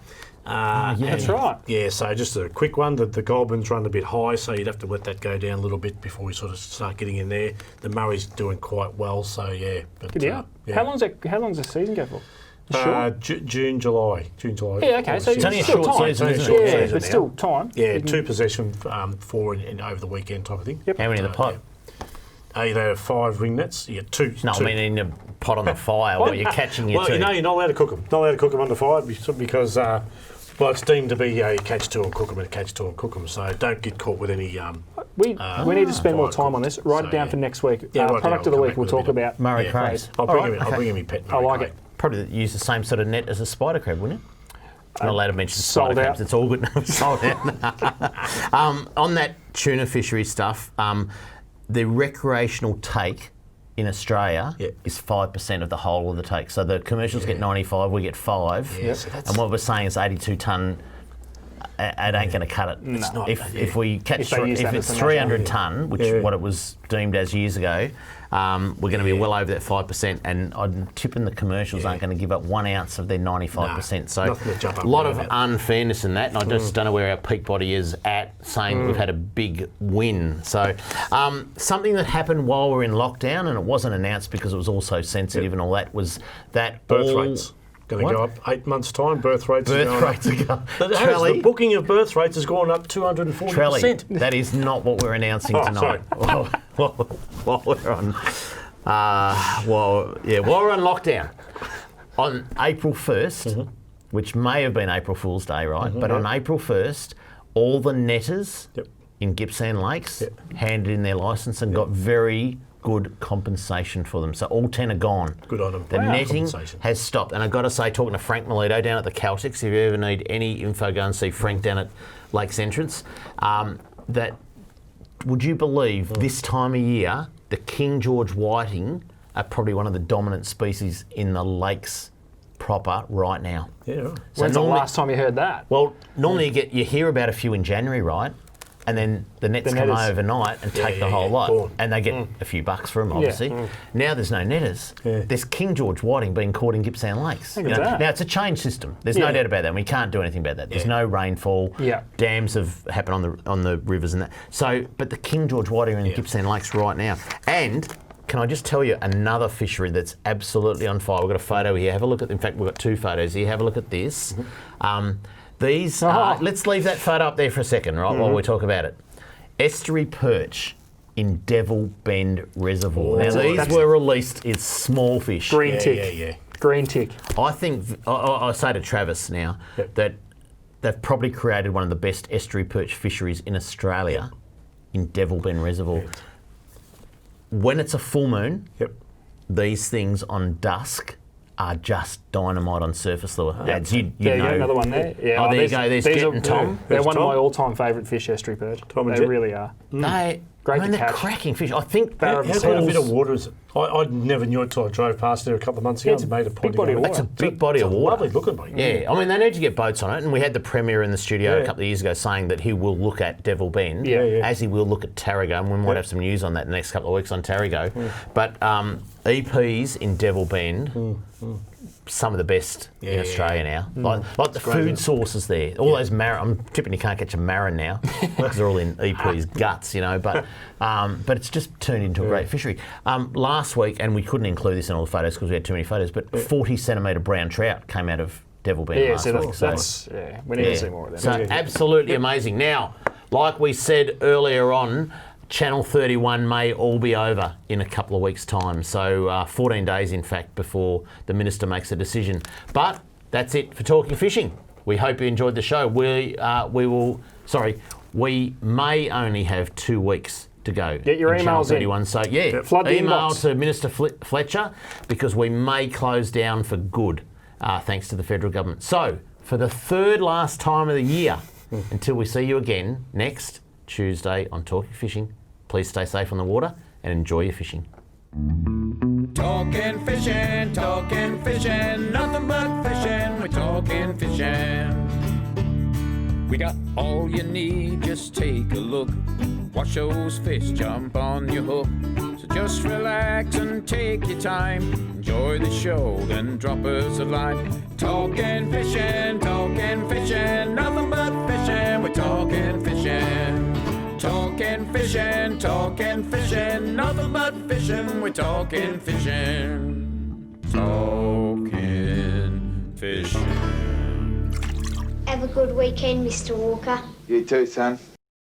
That's right. Yeah, so just a quick one. The Goulburn's run a bit high, so you'd have to let that go down a little bit before we sort of start getting in there. The Murray's doing quite well, so yeah. But, good deal. How long's the season go for? June, July. Yeah, okay. So it's only a short season, isn't it? Yeah, but still time. Yeah, 2 possession, 4 in over the weekend type of thing. Yep. How many in the pot? You have 5 ring nets. You get 2. No, I mean in a pot on the fire where you're catching your two. Well, you're not allowed to cook them. Not allowed to cook them under fire because it's deemed to be you catch 2 and cook them and catch 2 and cook them. So don't get caught with any. We need to spend more time on this. Write it down for next week. Product of the week. We'll talk about Murray crays. I'll bring him in pet. I like it. Probably use the same sort of net as a spider crab, wouldn't you? Not allowed to mention sold spider out. crabs. It's all good. Sold out. On that tuna fishery stuff, the recreational take in Australia is 5% of the whole of the take. So the commercials get 95, we get 5. Yeah, so and what we're saying is 82 tonne it ain't going to cut it. It's not. If we catch, If they use that it's as a 300 national- tonne, which what it was deemed as years ago, we're going to be well over that 5%. And I'm tipping the commercials aren't going to give up 1 ounce of their 95%. So nothing to jump up a lot and of down unfairness in that. And I just don't know where our peak body is at, saying that we've had a big win. So something that happened while we were in lockdown, and it wasn't announced because it was all so sensitive and all that, was that birth rates. Going to go up 8 months' time. Birth rates are going up. The booking of birth rates has gone up 240%. Trelly, that is not what we're announcing tonight. While we're on, while we're on lockdown, on April 1st, which may have been April Fool's Day, right? But on April 1st, all the netters in Gippsland Lakes handed in their licence and got very good compensation for them. So all 10 are gone. Good on them. The netting has stopped. And I've got to say, talking to Frank Melito down at the Celtics, if you ever need any info, go and see Frank down at Lakes Entrance. That, would you believe, this time of year, the King George whiting are probably one of the dominant species in the lakes proper right now. Yeah. Right. So when's the last time you heard that? Well, normally you hear about a few in January, right? And then the nets come overnight and take the whole lot. And they get a few bucks for them, obviously. Now there's no netters. There's King George whiting being caught in Gippsland Lakes. Now, it's a change system. There's no doubt about that. We can't do anything about that. There's no rainfall. Dams have happened on the rivers and that. So, but the King George whiting are in Gippsland Lakes right now. And can I just tell you another fishery that's absolutely on fire? We've got a photo here. Have a look at. In fact, we've got 2 photos here. Have a look at this. These, let's leave that photo up there for a second, right, while we talk about it. Estuary perch in Devil Bend Reservoir. Now, these were released as small fish. Green tick. Green tick. I think, I say to Travis now, that they've probably created one of the best estuary perch fisheries in Australia in Devil Bend Reservoir. When it's a full moon, these things on dusk are just dynamite on surface lure. Ads, you know. Another one there. Yeah, there you go. There's Jet and Tom. They're one of my all-time favourite fish, estuary perch. They really are. Great to catch. Cracking fish. I think how big a bit of water is it? I never knew it till I drove past there a couple of months ago. It's a big body of water. It's a big body of water. Lovely looking, mate. Yeah, I mean, they need to get boats on it, and we had the Premier in the studio a couple of years ago saying that he will look at Devil Bend, as he will look at Tarago, and we might have some news on that in the next couple of weeks on Tarago. But EPs in Devil Bend, some of the best in Australia now. Like the food sources there. All those marron, I'm tipping you can't catch a marron now because they're all in EP's guts, you know. But it's just turned into a great fishery. Last week, and we couldn't include this in all the photos because we had too many photos, but 40-centimetre brown trout came out of Devil Bend last week. We need to see more of them. So absolutely amazing. Now, like we said earlier on, Channel 31 may all be over in a couple of weeks' time. So 14 days, in fact, before the Minister makes a decision. But that's it for Talking Fishing. We hope you enjoyed the show. We may only have 2 weeks to go. Get your emails in. So flood the email inbox to Minister Fletcher because we may close down for good, thanks to the federal government. So for the third last time of the year, until we see you again next Tuesday on Talking Fishing, please stay safe on the water and enjoy your fishing. Talking fishing, nothing but fishing, we're talking fishing. We got all you need, just take a look. Watch those fish jump on your hook. So just relax and take your time. Enjoy the show, then drop us a line. Talking fishing, nothing but fishing, we're talking fishing. Talking fishing, nothing but fishing, we're talking fishing. Talking fishing. Have a good weekend, Mr. Walker. You too, son.